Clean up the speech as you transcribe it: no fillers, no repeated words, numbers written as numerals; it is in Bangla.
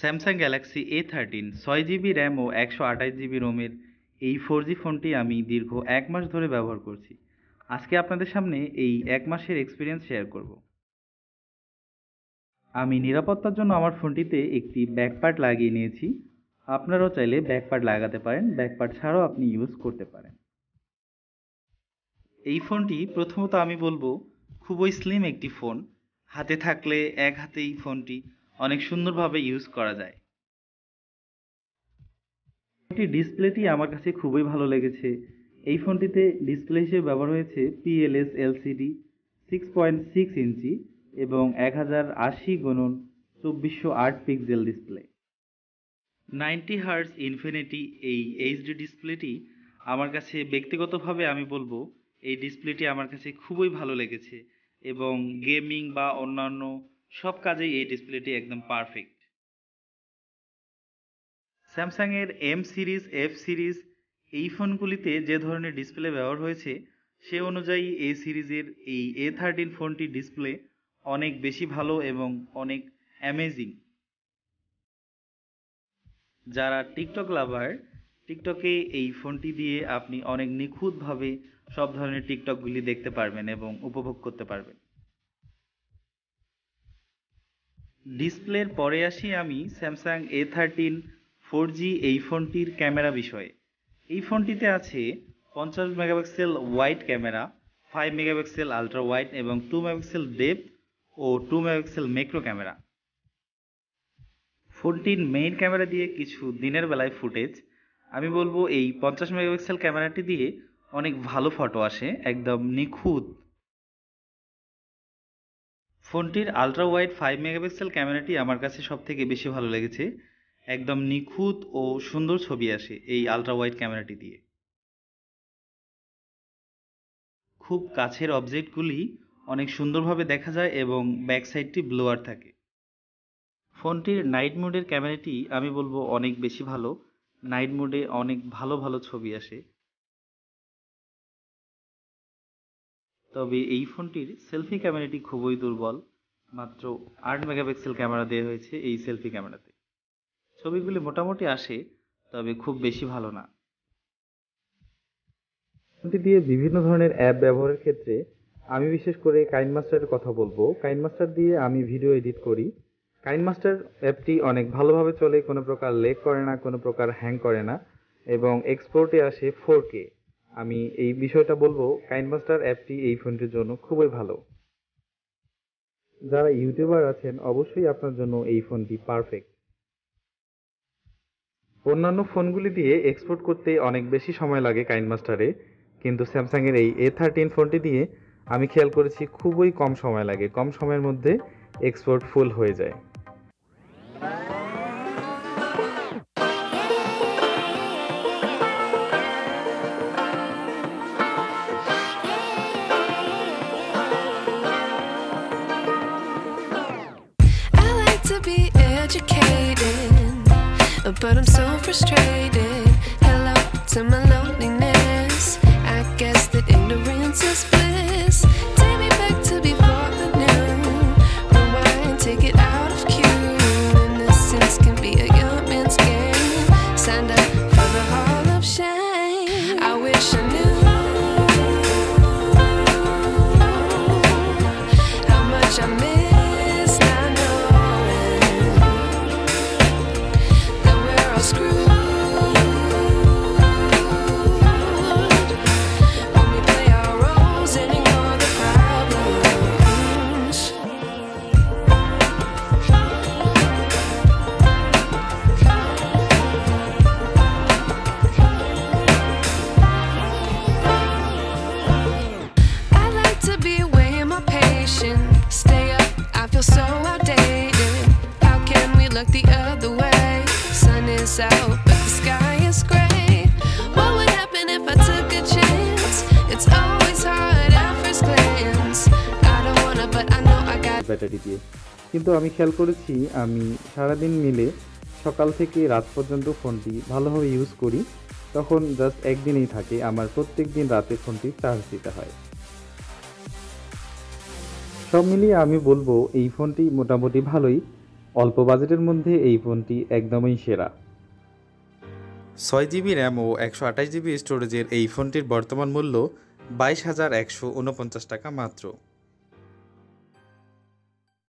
Samsung Galaxy A13 6GB RAM ও 128GB রোমের এই 4G ফোনটি আমি দীর্ঘ 1 মাস ধরে ব্যবহার করছি। আজকে আপনাদের সামনে এই 1 মাসের এক্সপিরিয়েন্স শেয়ার করব। আমি নিরাপত্তার জন্য আমার ফোনটিতে একটি ব্যাকপার্ট লাগিয়ে নিয়েছি। আপনারাও চাইলে ব্যাকপার্ট লাগাতে পারেন, ব্যাকপার্ট ছাড়াও আপনি ইউজ করতে পারেন। এই ফোনটি প্রথমত আমি বলবো খুবই স্লিম একটি ফোন। হাতে থাকলে এক হাতেই ফোনটি অনেক সুন্দরভাবে ইউজ করা যায়। ফোনটির ডিসপ্লেটি আমার কাছে খুবই ভালো লেগেছে। এই ফোনটিতে ডিসপ্লে হিসেবে ব্যবহার হয়েছে PLS LCD 6.6 ইঞ্চি এবং 1080x2408 pixel display. 90 hertz infinity এই HD ডিসপ্লেটি আমার কাছে ব্যক্তিগতভাবে আমি বলবো এই ডিসপ্লেটি আমার কাছে খুবই ভালো লেগেছে এবং গেমিং বা অন্যান্য সব কাজেই এই ডিসপ্লেটি একদম পারফেক্ট। স্যামসাংয়ের M সিরিজ, F সিরিজ এই ফোনগুলিতে যে ধরনের ডিসপ্লে ব্যবহার হয়েছে সে অনুযায়ী এই সিরিজের এই A13 ফোনটির ডিসপ্লে অনেক বেশি ভালো এবং অনেক অ্যামেজিং। যারা টিকটক লাভার, টিকটকে এই ফোনটি দিয়ে আপনি অনেক নিখুঁতভাবে সব ধরনের টিকটকগুলি দেখতে পারবেন এবং উপভোগ করতে পারবেন। ডিসপ্লের পরে আসি আমি স্যামসাং A13 4G এই ফোনটির ক্যামেরা বিষয়ে। এই ফোনটিতে আছে 50 megapixel wide camera, 5 megapixel ultra wide এবং 2 মেগাপিক্সেল ডেপথ ও 2 মেগাপিক্সেল ম্যাক্রো ক্যামেরা। ফোনটির মেইন ক্যামেরা দিয়ে কিছু দিনের বেলায় ফুটেজ আমি বলবো এই 50 মেগাপিক্সেল ক্যামেরাটি দিয়ে অনেক ভালো ফটো আসে, একদম নিখুঁত। ফোনটির আলট্রা ওয়াইড 5 মেগাপিক্সেল ক্যামেরাটি আমার কাছে সবথেকে বেশি ভালো লেগেছে। একদম নিখুঁত ও সুন্দর ছবি আসে এই আলট্রা ওয়াইড ক্যামেরাটি দিয়ে। খুব কাছের অবজেক্টগুলি অনেক সুন্দরভাবে দেখা যায় এবং ব্যাক সাইডটি ব্লোয়ার থাকে। ফোনটির নাইট মোডের ক্যামেরাটি আমি বলবো অনেক বেশি ভালো। নাইট মোডে অনেক ভালো ভালো ছবি আসে। তবে এই ফোনটির সেলফি ক্যামেরাটি খুবই দুর্বল। মাত্র 8 মেগাপিক্সেল ক্যামেরা দেওয়া হয়েছে এই সেলফি ক্যামেরাতে। ছবিগুলি মোটামুটি আসে, তবে খুব বেশি ভালো না। ফোনটি দিয়ে বিভিন্ন ধরনের অ্যাপ ব্যবহারের ক্ষেত্রে আমি বিশেষ করে কাইনমাস্টারের কথা বলবো। কাইনমাস্টার দিয়ে আমি ভিডিও এডিট করি। কাইনমাস্টার অ্যাপটি অনেক ভালোভাবে চলে, কোনো প্রকার লেগ করে না, কোনো প্রকার হ্যাং করে না এবং এক্সপোর্টে আসে 4K। আমি এই বিষয়টা বলবো কাইনমাস্টার অ্যাপটি এই ফোনটির জন্য খুবই ভালো। যারা ইউটিউবার আছেন অবশ্যই আপনার জন্য এই ফোনটি পারফেক্ট। অন্যান্য ফোনগুলি দিয়ে এক্সপোর্ট করতে অনেক বেশি সময় লাগে কাইনমাস্টারে, কিন্তু স্যামসাংয়ের এই A13 ফোনটি দিয়ে আমি খেয়াল করেছি খুবই কম সময় লাগে, কম সময়ের মধ্যে এক্সপোর্ট ফুল হয়ে যায়। But I'm so frustrated. Hello to my loneliness. I guess that ignorance is bliss. Take me back to before the new. Rewind, take it out of cue. Innocence can be a young man's game. Signed up for the hall of shame. I wish I knew how much I miss. Look the other way. Sun is out, but the sky is gray. What would happen if I took a chance? It's always hard at first glance. I don't wanna, but I know I got battery দিয়ে। কিন্তু আমি খেয়াল করেছি আমি সারাদিন মিলে সকাল থেকে রাত পর্যন্ত ফোনটি ভালোভাবে ইউজ করি, তখন জাস্ট একদিনেই থাকে। আমার প্রত্যেক দিন রাতে ফোনটি চার্জ দিতে হয়। সব মিলিয়ে আমি বলবো এই ফোনটি মোটামুটি ভালোই। অল্প বাজেটের মধ্যে এই ফোনটি একদমই সেরা। 6 জিবি র্যাম ও 128 জিবি স্টোরেজের এই ফোনটির বর্তমান মূল্য 22,149 টাকা মাত্র।